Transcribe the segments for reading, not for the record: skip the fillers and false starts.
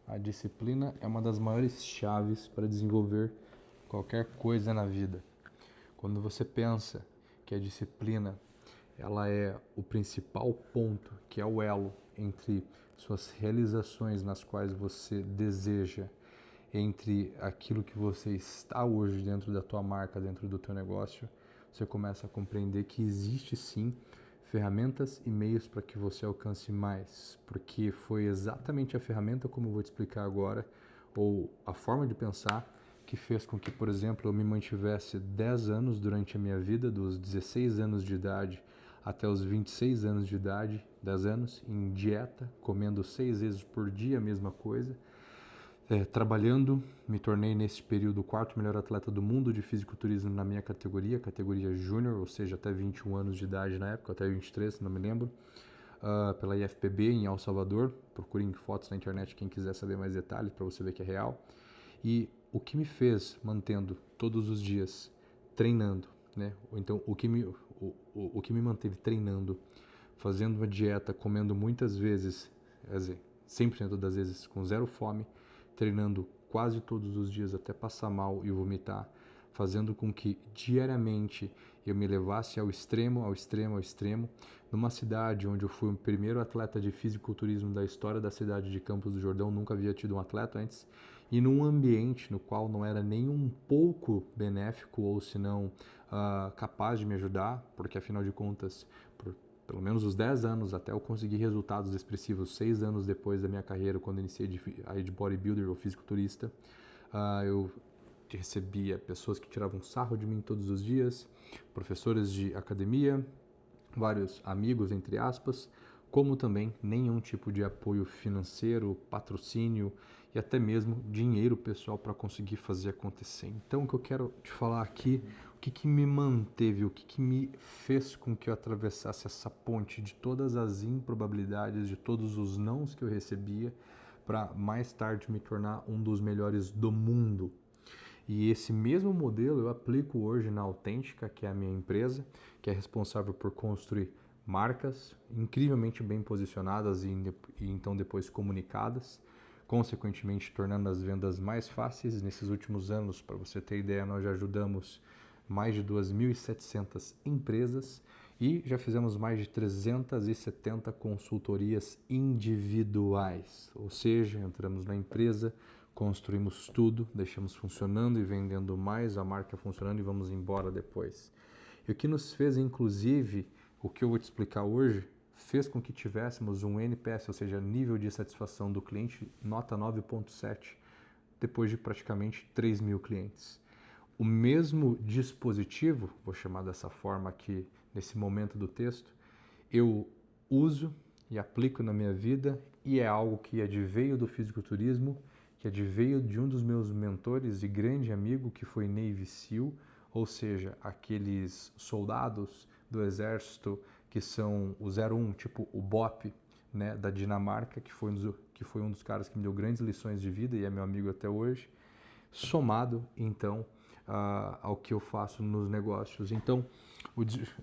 A disciplina é uma das maiores chaves para desenvolver qualquer coisa na vida. Quando você pensa que a disciplina ela é o principal ponto, que é o elo entre suas realizações nas quais você deseja, entre aquilo que você está hoje dentro da tua marca, dentro do teu negócio, você começa a compreender que existe sim ferramentas e meios para que você alcance mais, porque foi exatamente a ferramenta, como eu vou te explicar agora, ou a forma de pensar que fez com que, por exemplo, eu me mantivesse 10 anos durante a minha vida, dos 16 anos de idade até os 26 anos de idade, 10 anos, em dieta, comendo 6 vezes por dia a mesma coisa, trabalhando, me tornei nesse período o quarto melhor atleta do mundo de fisiculturismo na minha categoria, categoria júnior, ou seja, até 21 anos de idade na época, até 23, não me lembro, pela IFPB em El Salvador. Procurem fotos na internet quem quiser saber mais detalhes para você ver que é real. E o que me fez mantendo todos os dias treinando, né? Então o que me manteve treinando, fazendo uma dieta, comendo muitas vezes, quer dizer, 100% das vezes com zero fome, treinando quase todos os dias até passar mal e vomitar, fazendo com que diariamente eu me levasse ao extremo, ao extremo, ao extremo, numa cidade onde eu fui o primeiro atleta de fisiculturismo da história da cidade de Campos do Jordão, nunca havia tido um atleta antes, e num ambiente no qual não era nem um pouco benéfico ou se não capaz de me ajudar, porque afinal de contas, por pelo menos os 10 anos até eu conseguir resultados expressivos, 6 anos depois da minha carreira, quando iniciei de bodybuilder ou fisiculturista, eu recebia pessoas que tiravam sarro de mim todos os dias, professores de academia, vários amigos, entre aspas, como também nenhum tipo de apoio financeiro, patrocínio e até mesmo dinheiro pessoal para conseguir fazer acontecer. Então, o que eu quero te falar aqui, o que me manteve, o que me fez com que eu atravessasse essa ponte de todas as improbabilidades, de todos os nãos que eu recebia, para mais tarde me tornar um dos melhores do mundo. E esse mesmo modelo eu aplico hoje na Autêntica, que é a minha empresa, que é responsável por construir marcas incrivelmente bem posicionadas e então depois comunicadas, consequentemente tornando as vendas mais fáceis. Nesses últimos anos, para você ter ideia, nós já ajudamos mais de 2.700 empresas e já fizemos mais de 370 consultorias individuais, ou seja, entramos na empresa, construímos tudo, deixamos funcionando e vendendo mais, a marca funcionando e vamos embora depois. E o que nos fez, inclusive, o que eu vou te explicar hoje, fez com que tivéssemos um NPS, ou seja, nível de satisfação do cliente, nota 9.7, depois de praticamente 3 mil clientes. O mesmo dispositivo, vou chamar dessa forma aqui nesse momento do texto, eu uso e aplico na minha vida e é algo que adveio do fisiculturismo, que adveio de um dos meus mentores e grande amigo, que foi Navy SEAL, ou seja, aqueles soldados do exército que são o 01, tipo o BOP, né, da Dinamarca, que foi um dos caras que me deu grandes lições de vida e é meu amigo até hoje, somado, então, ao que eu faço nos negócios. Então,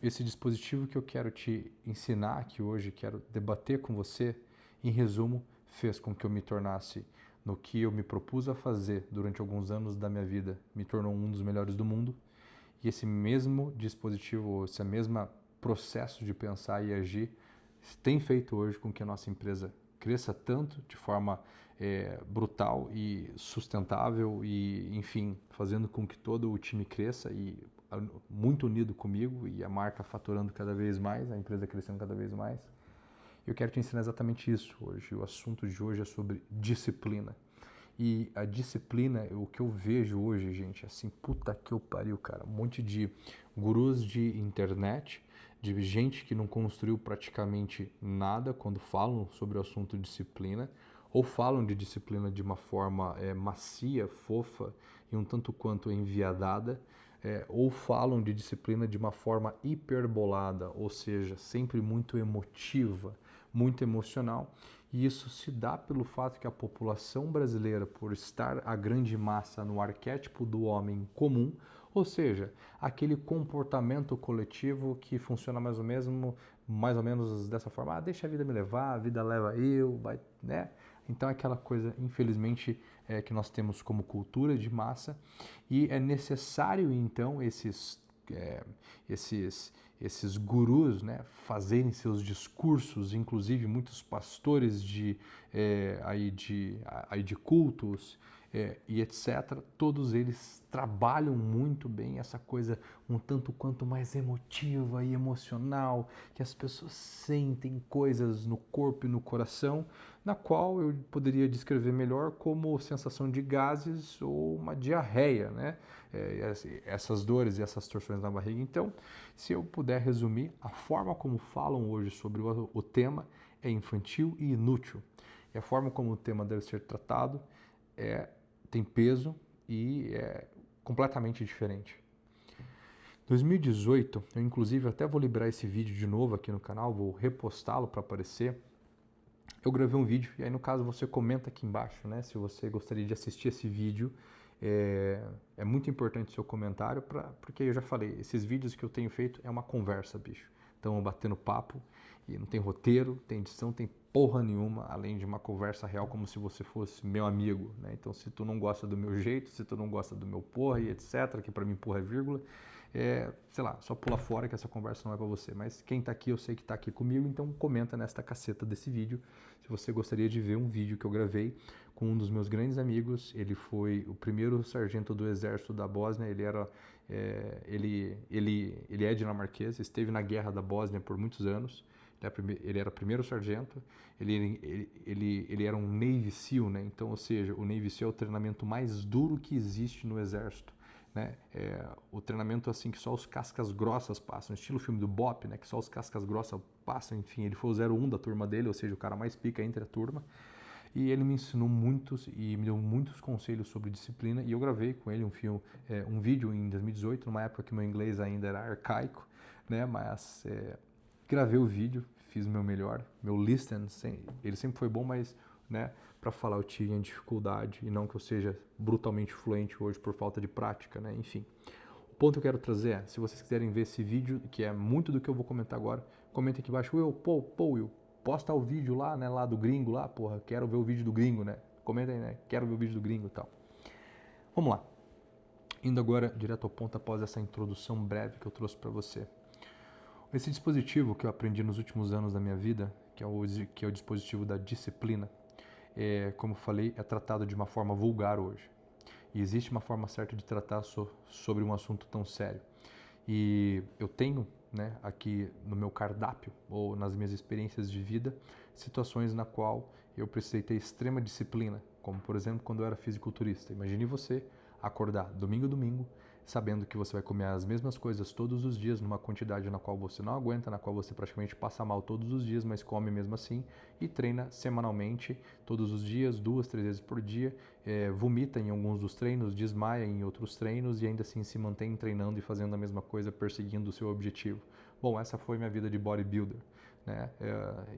esse dispositivo que eu quero te ensinar aqui hoje, quero debater com você, em resumo, fez com que eu me tornasse no que eu me propus a fazer durante alguns anos da minha vida, me tornou um dos melhores do mundo. E esse mesmo dispositivo, esse mesmo processo de pensar e agir, tem feito hoje com que a nossa empresa cresça tanto de forma brutal e sustentável e, enfim, fazendo com que todo o time cresça e muito unido comigo e a marca faturando cada vez mais, a empresa crescendo cada vez mais. Eu quero te ensinar exatamente isso hoje. O assunto de hoje é sobre disciplina. E a disciplina, o que eu vejo hoje, gente, assim, puta que eu pariu, cara. Um monte de gurus de internet, de gente que não construiu praticamente nada quando falam sobre o assunto disciplina, ou falam de disciplina de uma forma macia, fofa e um tanto quanto enviadada, ou falam de disciplina de uma forma hiperbolada, ou seja, sempre muito emotiva, muito emocional. E isso se dá pelo fato que a população brasileira, por estar a grande massa no arquétipo do homem comum, ou seja, aquele comportamento coletivo que funciona mais ou menos dessa forma, deixa a vida me levar, a vida leva eu, vai, né? Então é aquela coisa, infelizmente, que nós temos como cultura de massa, e é necessário então esses gurus, né, fazerem seus discursos, inclusive muitos pastores aí de cultos e etc. Todos eles trabalham muito bem essa coisa um tanto quanto mais emotiva e emocional, que as pessoas sentem coisas no corpo e no coração, na qual eu poderia descrever melhor como sensação de gases ou uma diarreia, né? Essas dores e essas torções na barriga. Então, se eu puder resumir, a forma como falam hoje sobre o tema é infantil e inútil. E a forma como o tema deve ser tratado tem peso e é completamente diferente. 2018, eu inclusive até vou liberar esse vídeo de novo aqui no canal, vou repostá-lo para aparecer. Eu gravei um vídeo e aí no caso você comenta aqui embaixo, né, se você gostaria de assistir esse vídeo. É muito importante o seu comentário, porque eu já falei, esses vídeos que eu tenho feito é uma conversa, bicho. Então, batendo papo, e não tem roteiro, tem edição, tem porra nenhuma, além de uma conversa real como se você fosse meu amigo, né? Então, se tu não gosta do meu jeito, se tu não gosta do meu porra e etc, que pra mim porra é vírgula, sei lá, só pula fora que essa conversa não é pra você. Mas quem tá aqui, eu sei que tá aqui comigo, então comenta nesta caceta desse vídeo se você gostaria de ver um vídeo que eu gravei com um dos meus grandes amigos. Ele foi o primeiro sargento do exército da Bósnia, ele é dinamarquês, esteve na guerra da Bósnia por muitos anos. Ele era primeiro sargento, ele era um Navy SEAL, né? Então, ou seja, o Navy SEAL é o treinamento mais duro que existe no exército, né? O treinamento assim que só os cascas grossas passam, estilo filme do Bop, né? Que só os cascas grossas passam, enfim, ele foi o 01 da turma dele, ou seja, o cara mais pica entre a turma. E ele me ensinou muitos e me deu muitos conselhos sobre disciplina, e eu gravei com ele um vídeo em 2018, numa época que meu inglês ainda era arcaico, né? Mas gravei o vídeo, fiz o meu melhor, meu listen, ele sempre foi bom, mas, né, para falar eu tinha dificuldade, e não que eu seja brutalmente fluente hoje por falta de prática, né? Enfim. O ponto que eu quero trazer é, se vocês quiserem ver esse vídeo, que é muito do que eu vou comentar agora, comenta aqui embaixo, Will, posta o vídeo lá, né, lá do gringo lá, porra, quero ver o vídeo do gringo, né? Comenta aí, né, quero ver o vídeo do gringo e tal. Vamos lá. Indo agora direto ao ponto após essa introdução breve que eu trouxe para você. Esse dispositivo que eu aprendi nos últimos anos da minha vida, que é o dispositivo da disciplina, como eu falei, é tratado de uma forma vulgar hoje. E existe uma forma certa de tratar sobre um assunto tão sério. E eu tenho, né, aqui no meu cardápio, ou nas minhas experiências de vida, situações na qual eu precisei ter extrema disciplina, como por exemplo quando eu era fisiculturista. Imagine você acordar domingo a domingo, sabendo que você vai comer as mesmas coisas todos os dias, numa quantidade na qual você não aguenta, na qual você praticamente passa mal todos os dias, mas come mesmo assim, e treina semanalmente, todos os dias, 2, 3 vezes por dia, vomita em alguns dos treinos, desmaia em outros treinos e ainda assim se mantém treinando e fazendo a mesma coisa, perseguindo o seu objetivo. Bom, essa foi minha vida de bodybuilder, né?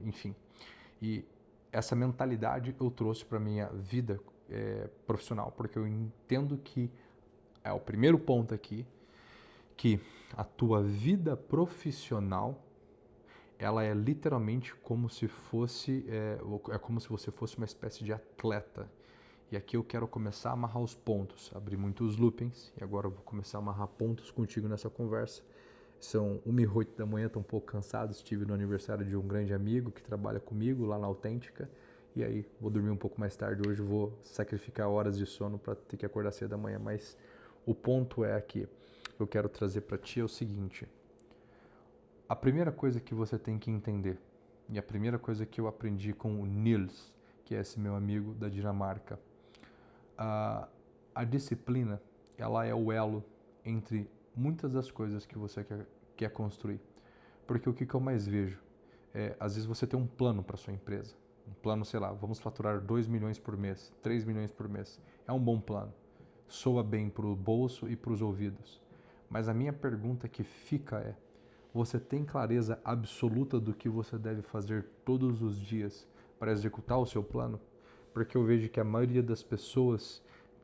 Enfim, e essa mentalidade eu trouxe para minha vida profissional, porque eu entendo que é o primeiro ponto aqui, que a tua vida profissional, ela é literalmente como se fosse, como se você fosse uma espécie de atleta. E aqui eu quero começar a amarrar os pontos, abrir muitos loopings, e agora eu vou começar a amarrar pontos contigo nessa conversa. São 1h08 da manhã, estou um pouco cansado, estive no aniversário de um grande amigo que trabalha comigo lá na Autêntica, e aí vou dormir um pouco mais tarde hoje, vou sacrificar horas de sono para ter que acordar cedo da manhã, mas o ponto é aqui, eu quero trazer para ti é o seguinte: a primeira coisa que você tem que entender, e a primeira coisa que eu aprendi com o Nils, que é esse meu amigo da Dinamarca, a disciplina, ela é o elo entre muitas das coisas que você quer construir. Porque o que eu mais vejo às vezes você tem um plano para sua empresa, um plano, sei lá, vamos faturar 2 milhões por mês, 3 milhões por mês, é um bom plano. Soa bem para o bolso e para os ouvidos. Mas a minha pergunta que fica é: você tem clareza absoluta do que você deve fazer todos os dias para executar o seu plano? Porque eu vejo que a maioria das pessoas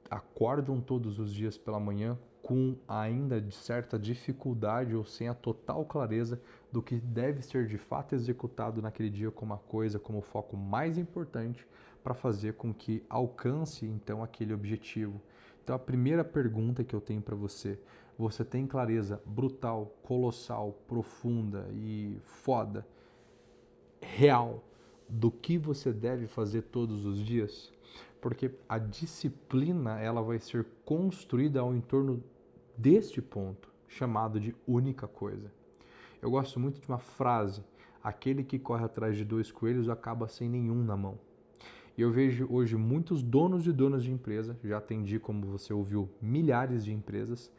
acordam todos os dias pela manhã com ainda de certa dificuldade ou sem a total clareza do que deve ser de fato executado naquele dia como a coisa, como o foco mais importante para fazer com que alcance então aquele objetivo. Então a primeira pergunta que eu tenho para você: você tem clareza brutal, colossal, profunda e foda, real, do que você deve fazer todos os dias? Porque a disciplina ela vai ser construída ao entorno deste ponto, chamado de única coisa. Eu gosto muito de uma frase: aquele que corre atrás de 2 coelhos acaba sem nenhum na mão. E eu vejo hoje muitos donos e donas de empresa, já atendi, como você ouviu, milhares de empresas,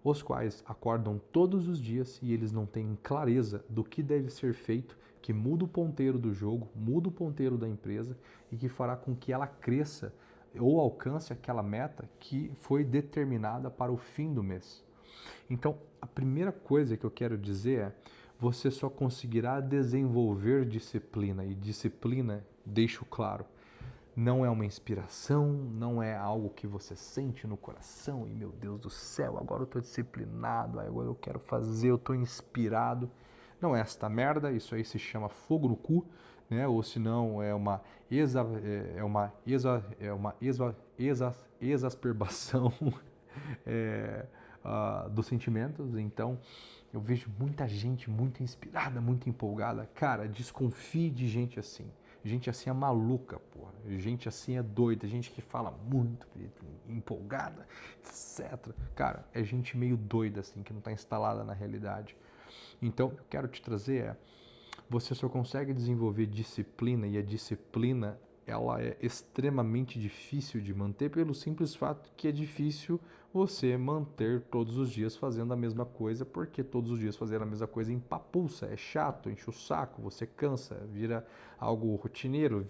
os quais acordam todos os dias e eles não têm clareza do que deve ser feito, que muda o ponteiro do jogo, muda o ponteiro da empresa e que fará com que ela cresça ou alcance aquela meta que foi determinada para o fim do mês. Então, a primeira coisa que eu quero dizer é: você só conseguirá desenvolver disciplina, e disciplina, deixo claro, não é uma inspiração, não é algo que você sente no coração e, meu Deus do céu, agora eu estou disciplinado, agora eu quero fazer, eu estou inspirado. Não é esta merda, isso aí se chama fogo no cu, né? Ou se não é uma exacerbação dos sentimentos. Então eu vejo muita gente muito inspirada, muito empolgada. Cara, desconfie de gente assim. Gente assim é maluca, porra. Gente assim é doida. Gente que fala muito, empolgada, etc. Cara, é gente meio doida assim, que não está instalada na realidade. Então, o que eu quero te trazer você só consegue desenvolver disciplina, e a disciplina ela é extremamente difícil de manter pelo simples fato que é difícil você manter todos os dias fazendo a mesma coisa, porque todos os dias fazer a mesma coisa empapuça, é chato, enche o saco, você cansa, vira algo rotineiro,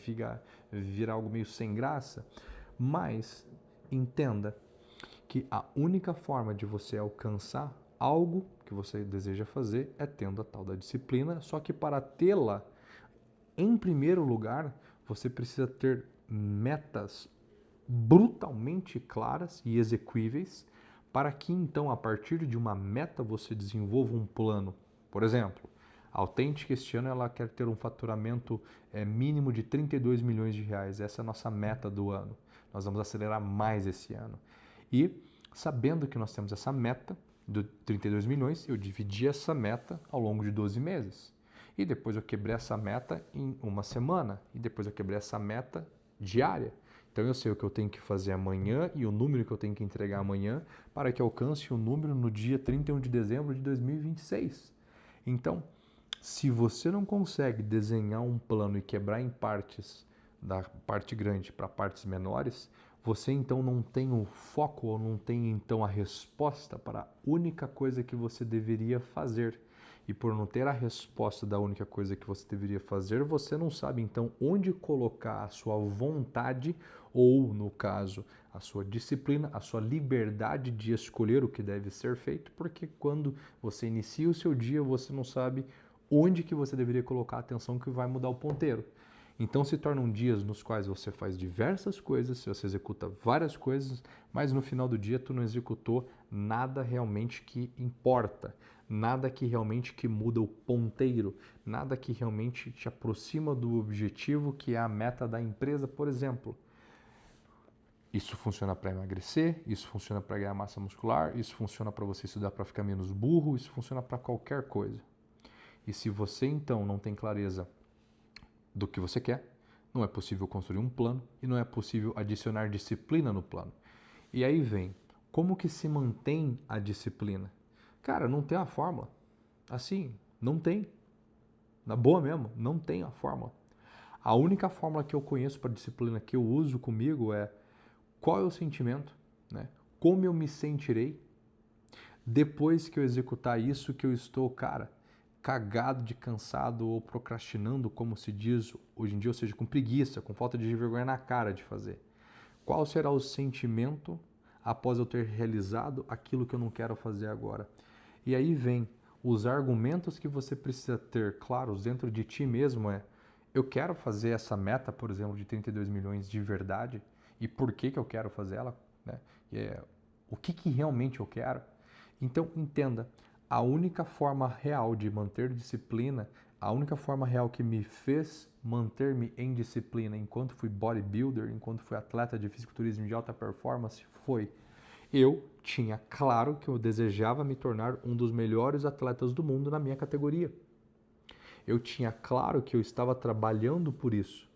vira algo meio sem graça. Mas entenda que a única forma de você alcançar algo que você deseja fazer é tendo a tal da disciplina, só que para tê-la, em primeiro lugar, você precisa ter metas brutalmente claras e exequíveis, para que então, a partir de uma meta, você desenvolva um plano. Por exemplo, a Authentic este ano ela quer ter um faturamento mínimo de 32 milhões de reais. Essa é a nossa meta do ano. Nós vamos acelerar mais esse ano. E sabendo que nós temos essa meta de 32 milhões, eu dividi essa meta ao longo de 12 meses. E depois eu quebrei essa meta em uma semana. E depois eu quebrei essa meta diária. Então eu sei o que eu tenho que fazer amanhã e o número que eu tenho que entregar amanhã para que alcance o número no dia 31 de dezembro de 2026. Então, se você não consegue desenhar um plano e quebrar em partes, da parte grande para partes menores, você então não tem o foco ou não tem então a resposta para a única coisa que você deveria fazer. E por não ter a resposta da única coisa que você deveria fazer, você não sabe então onde colocar a sua vontade ou, no caso, a sua disciplina, a sua liberdade de escolher o que deve ser feito, porque quando você inicia o seu dia, você não sabe onde que você deveria colocar a atenção que vai mudar o ponteiro. Então se tornam dias nos quais você faz diversas coisas, você executa várias coisas, mas no final do dia tu não executou nada realmente que importa, nada que realmente que muda o ponteiro, nada que realmente te aproxima do objetivo que é a meta da empresa, por exemplo. Isso funciona para emagrecer, isso funciona para ganhar massa muscular, isso funciona para você estudar para ficar menos burro, isso funciona para qualquer coisa. E se você então não tem clareza do que você quer, não é possível construir um plano e não é possível adicionar disciplina no plano. E aí vem, como que se mantém a disciplina? Cara, não tem a fórmula. Assim, não tem. Na boa mesmo, não tem a fórmula. A única fórmula que eu conheço para disciplina que eu uso comigo é qual é o sentimento, né? Como eu me sentirei depois que eu executar isso que eu estou, cara, cagado de cansado ou procrastinando, como se diz hoje em dia, ou seja, com preguiça, com falta de vergonha na cara de fazer. Qual será o sentimento após eu ter realizado aquilo que eu não quero fazer agora? E aí vem os argumentos que você precisa ter claros dentro de ti mesmo eu quero fazer essa meta, por exemplo, de 32 milhões de verdade, e por que eu quero fazer ela, né? O que realmente eu quero? Então, entenda, a única forma real de manter disciplina, a única forma real que me fez manter-me em disciplina enquanto fui bodybuilder, enquanto fui atleta de fisiculturismo de alta performance? Foi. Eu tinha claro que eu desejava me tornar um dos melhores atletas do mundo na minha categoria. Eu tinha claro que eu estava trabalhando por isso.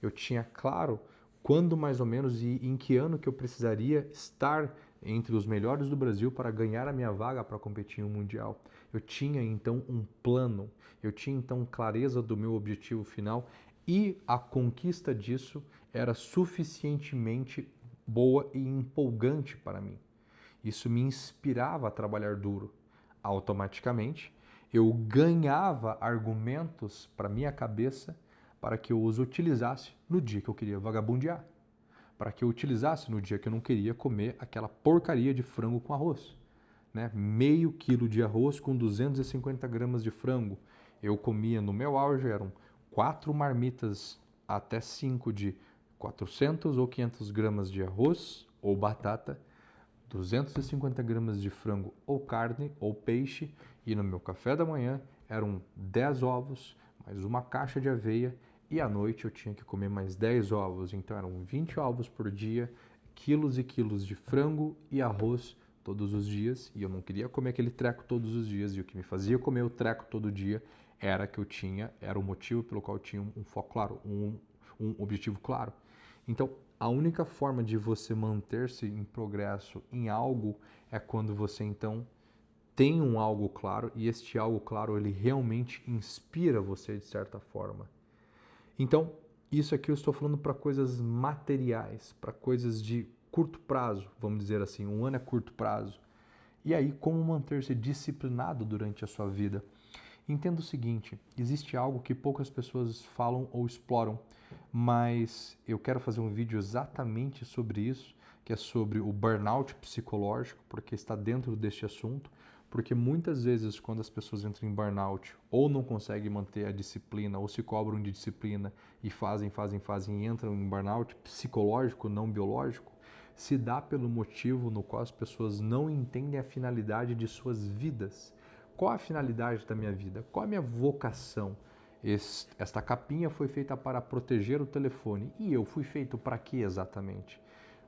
Eu tinha claro quando mais ou menos e em que ano que eu precisaria estar entre os melhores do Brasil para ganhar a minha vaga para competir em um mundial. Eu tinha então um plano, eu tinha então clareza do meu objetivo final e a conquista disso era suficientemente boa e empolgante para mim. Isso me inspirava a trabalhar duro. Automaticamente, eu ganhava argumentos para minha cabeça para que eu os utilizasse no dia que eu queria vagabundear, para que eu utilizasse no dia que eu não queria comer aquela porcaria de frango com arroz. Né? Meio quilo de arroz com 250 gramas de frango. Eu comia no meu auge, eram 4 marmitas até 5 de 400 ou 500 gramas de arroz ou batata, 250 gramas de frango ou carne ou peixe, e no meu café da manhã eram 10 ovos, mais uma caixa de aveia, e à noite eu tinha que comer mais 10 ovos, então eram 20 ovos por dia, quilos e quilos de frango e arroz todos os dias, e eu não queria comer aquele treco todos os dias, e o que me fazia comer o treco todo dia era que era o motivo pelo qual eu tinha um foco claro, um objetivo claro. Então, a única forma de você manter-se em progresso em algo é quando você então tem um algo claro e este algo claro ele realmente inspira você de certa forma. Então, isso aqui eu estou falando para coisas materiais, para coisas de curto prazo, vamos dizer assim, um ano é curto prazo. E aí, como manter-se disciplinado durante a sua vida? Entenda o seguinte, existe algo que poucas pessoas falam ou exploram, mas eu quero fazer um vídeo exatamente sobre isso, que é sobre o burnout psicológico, porque está dentro deste assunto, porque muitas vezes quando as pessoas entram em burnout ou não conseguem manter a disciplina ou se cobram de disciplina e fazem e entram em burnout psicológico, não biológico, se dá pelo motivo no qual as pessoas não entendem a finalidade de suas vidas. Qual a finalidade da minha vida? Qual a minha vocação? Esta capinha foi feita para proteger o telefone e eu fui feito para quê exatamente?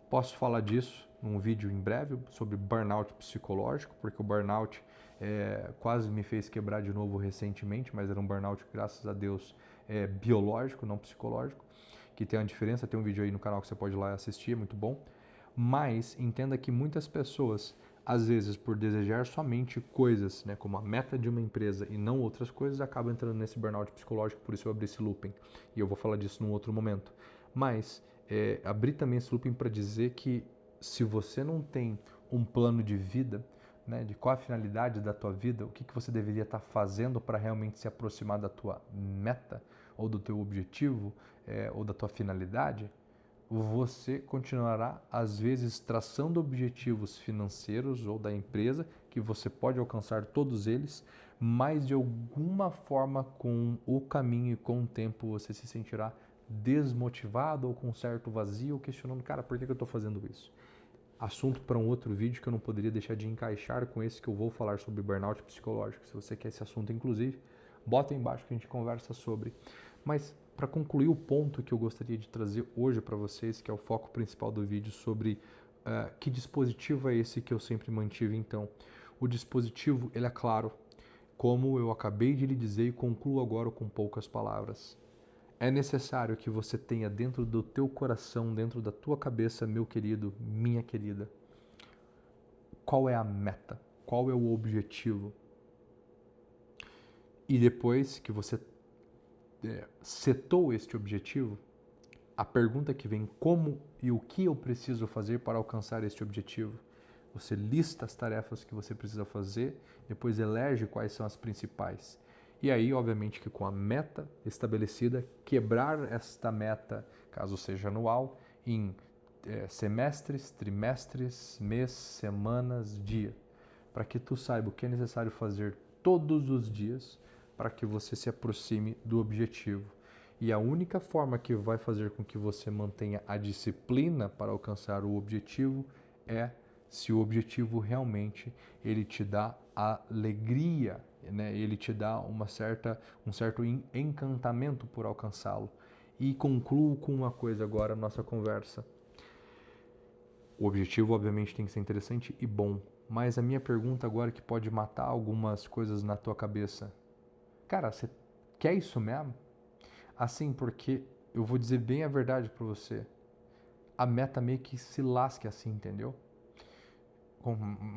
Posso falar disso num vídeo em breve sobre burnout psicológico, porque o burnout quase me fez quebrar de novo recentemente, mas era um burnout, graças a Deus, biológico, não psicológico, que tem uma diferença, tem um vídeo aí no canal que você pode ir lá assistir, é muito bom. Mas entenda que muitas pessoas, às vezes por desejar somente coisas, né, como a meta de uma empresa e não outras coisas, acabam entrando nesse burnout psicológico, por isso eu abri esse looping. E eu vou falar disso num outro momento. Mas abri também esse looping para dizer que se você não tem um plano de vida, né, de qual a finalidade da tua vida, o que você deveria estar fazendo para realmente se aproximar da tua meta, ou do teu objetivo, ou da tua finalidade, você continuará, às vezes, traçando objetivos financeiros ou da empresa, que você pode alcançar todos eles, mas de alguma forma, com o caminho e com o tempo, você se sentirá desmotivado ou com um certo vazio, questionando, cara, por que eu estou fazendo isso? Assunto para um outro vídeo que eu não poderia deixar de encaixar com esse que eu vou falar sobre burnout psicológico. Se você quer esse assunto, inclusive, bota aí embaixo que a gente conversa sobre. Mas para concluir o ponto que eu gostaria de trazer hoje para vocês, que é o foco principal do vídeo, sobre que dispositivo é esse que eu sempre mantive então. O dispositivo, ele é claro, como eu acabei de lhe dizer e concluo agora com poucas palavras. É necessário que você tenha dentro do teu coração, dentro da tua cabeça, meu querido, minha querida, qual é a meta, qual é o objetivo. E depois que você setou este objetivo, a pergunta que vem, como e o que eu preciso fazer para alcançar este objetivo? Você lista as tarefas que você precisa fazer, depois elege quais são as principais. E aí, obviamente, que com a meta estabelecida, quebrar esta meta, caso seja anual, em semestres, trimestres, mês, semanas, dia, para que tu saiba o que é necessário fazer todos os dias para que você se aproxime do objetivo. E a única forma que vai fazer com que você mantenha a disciplina para alcançar o objetivo é se o objetivo realmente ele te dá alegria né? Ele te dá um certo encantamento por alcançá-lo. E concluo com uma coisa agora, nossa conversa. O objetivo, obviamente, tem que ser interessante e bom, mas a minha pergunta agora que pode matar algumas coisas na tua cabeça. Cara, você quer isso mesmo? Assim, porque eu vou dizer bem a verdade pra você. A meta meio que se lasque assim, entendeu?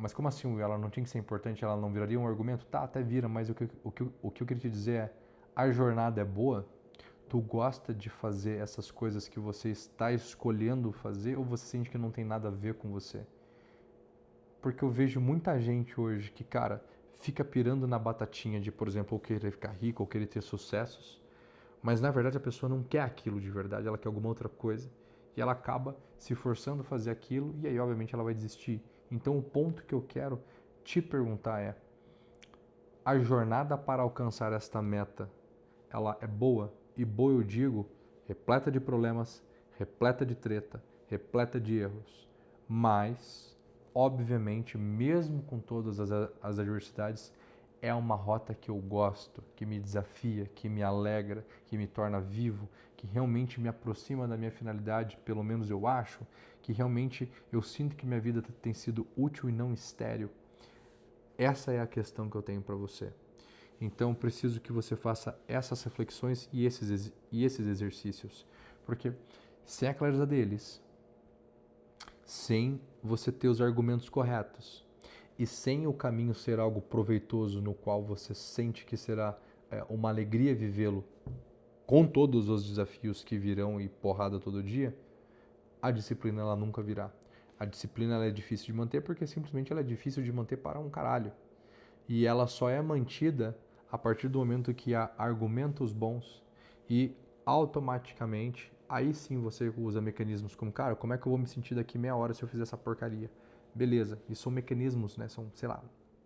Mas como assim ela não tinha que ser importante, ela não viraria um argumento? Tá, até vira, mas o que eu queria te dizer é, a jornada é boa? Tu gosta de fazer essas coisas que você está escolhendo fazer ou você sente que não tem nada a ver com você? Porque eu vejo muita gente hoje que, cara, fica pirando na batatinha de, por exemplo, ou querer ficar rico ou querer ter sucessos, mas na verdade a pessoa não quer aquilo de verdade, ela quer alguma outra coisa e ela acaba se forçando a fazer aquilo e aí obviamente ela vai desistir. Então o ponto que eu quero te perguntar é: a jornada para alcançar esta meta, ela é boa? E boa eu digo, repleta de problemas, repleta de treta, repleta de erros. Mas, obviamente, mesmo com todas as adversidades, é uma rota que eu gosto, que me desafia, que me alegra, que me torna vivo, que realmente me aproxima da minha finalidade, pelo menos eu acho, que realmente eu sinto que minha vida tem sido útil e não estéril. Essa é a questão que eu tenho para você. Então, preciso que você faça essas reflexões e esses exercícios. Porque sem a clareza deles, sem você ter os argumentos corretos e sem o caminho ser algo proveitoso no qual você sente que será uma alegria vivê-lo com todos os desafios que virão e porrada todo dia, a disciplina ela nunca virá. A disciplina ela é difícil de manter porque simplesmente ela é difícil de manter para um caralho. E ela só é mantida a partir do momento que há argumentos bons e automaticamente, aí sim você usa mecanismos como, cara, como é que eu vou me sentir daqui meia hora se eu fizer essa porcaria? Beleza, e são mecanismos, né? São, sei lá,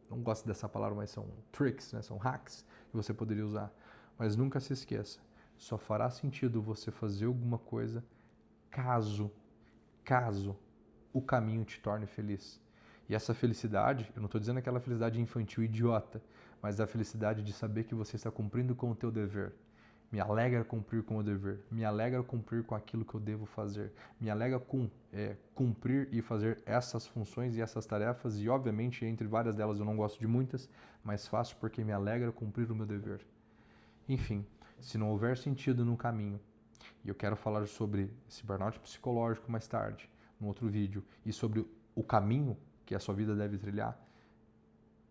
não gosto dessa palavra, mas são tricks, né? São hacks que você poderia usar. Mas nunca se esqueça, só fará sentido você fazer alguma coisa caso o caminho te torne feliz. E essa felicidade, eu não estou dizendo aquela felicidade infantil idiota, mas a felicidade de saber que você está cumprindo com o teu dever. Me alegra cumprir com o dever, me alegra cumprir com aquilo que eu devo fazer, me alegra cumprir e fazer essas funções e essas tarefas, e obviamente entre várias delas eu não gosto de muitas, mas faço porque me alegra cumprir o meu dever. Enfim, se não houver sentido no caminho, e eu quero falar sobre esse burnout psicológico mais tarde, num outro vídeo, e sobre o caminho que a sua vida deve trilhar,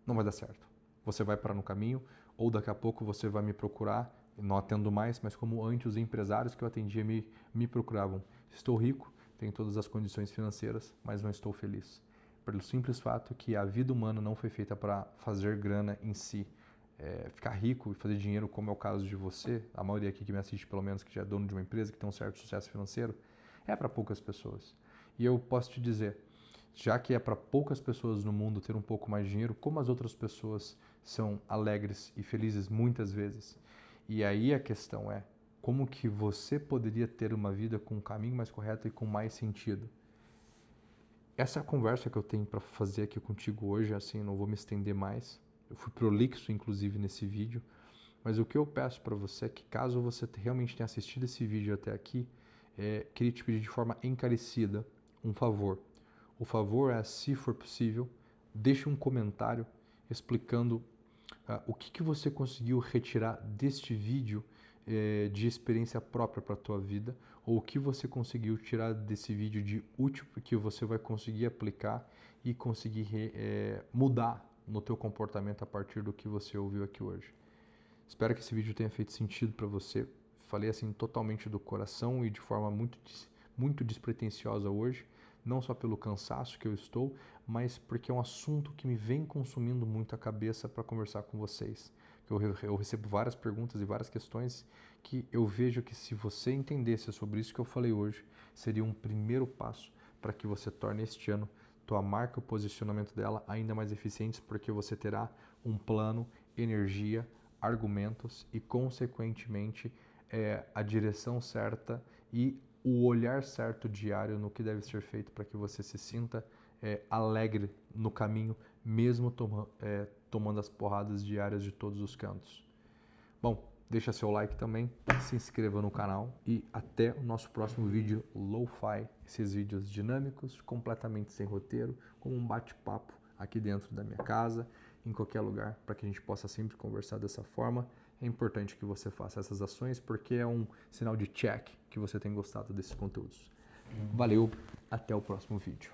não vai dar certo. Você vai parar no caminho, ou daqui a pouco você vai me procurar, não atendo mais, mas como antes os empresários que eu atendia me procuravam. Estou rico, tenho todas as condições financeiras, mas não estou feliz. Pelo simples fato que a vida humana não foi feita para fazer grana em si. Ficar rico e fazer dinheiro, como é o caso de você, a maioria aqui que me assiste pelo menos, que já é dono de uma empresa, que tem um certo sucesso financeiro, é para poucas pessoas. E eu posso te dizer, já que é para poucas pessoas no mundo ter um pouco mais de dinheiro, como as outras pessoas são alegres e felizes muitas vezes. E aí a questão é, como que você poderia ter uma vida com um caminho mais correto e com mais sentido? Essa é a conversa que eu tenho para fazer aqui contigo hoje, assim, não vou me estender mais. Eu fui prolixo, inclusive, nesse vídeo, mas o que eu peço para você é que, caso você realmente tenha assistido esse vídeo até aqui, queria te pedir de forma encarecida um favor. O favor é, se for possível, deixe um comentário explicando o que você conseguiu retirar deste vídeo de experiência própria para a tua vida, ou o que você conseguiu tirar desse vídeo de útil que você vai conseguir aplicar e conseguir mudar no teu comportamento a partir do que você ouviu aqui hoje. Espero que esse vídeo tenha feito sentido para você. Falei assim totalmente do coração e de forma muito despretensiosa hoje, não só pelo cansaço que eu estou, mas porque é um assunto que me vem consumindo muito a cabeça para conversar com vocês. Eu recebo várias perguntas e várias questões que eu vejo que, se você entendesse sobre isso que eu falei hoje, seria um primeiro passo para que você torne este ano tua marca e o posicionamento dela ainda mais eficientes, porque você terá um plano, energia, argumentos e, consequentemente, a direção certa e o olhar certo diário no que deve ser feito para que você se sinta alegre no caminho, mesmo tomando as porradas diárias de todos os cantos. Bom, deixa seu like também, se inscreva no canal e até o nosso próximo vídeo Lo-Fi, esses vídeos dinâmicos, completamente sem roteiro, como um bate-papo aqui dentro da minha casa, em qualquer lugar, para que a gente possa sempre conversar dessa forma. É importante que você faça essas ações porque é um sinal de check que você tem gostado desses conteúdos. Valeu, até o próximo vídeo.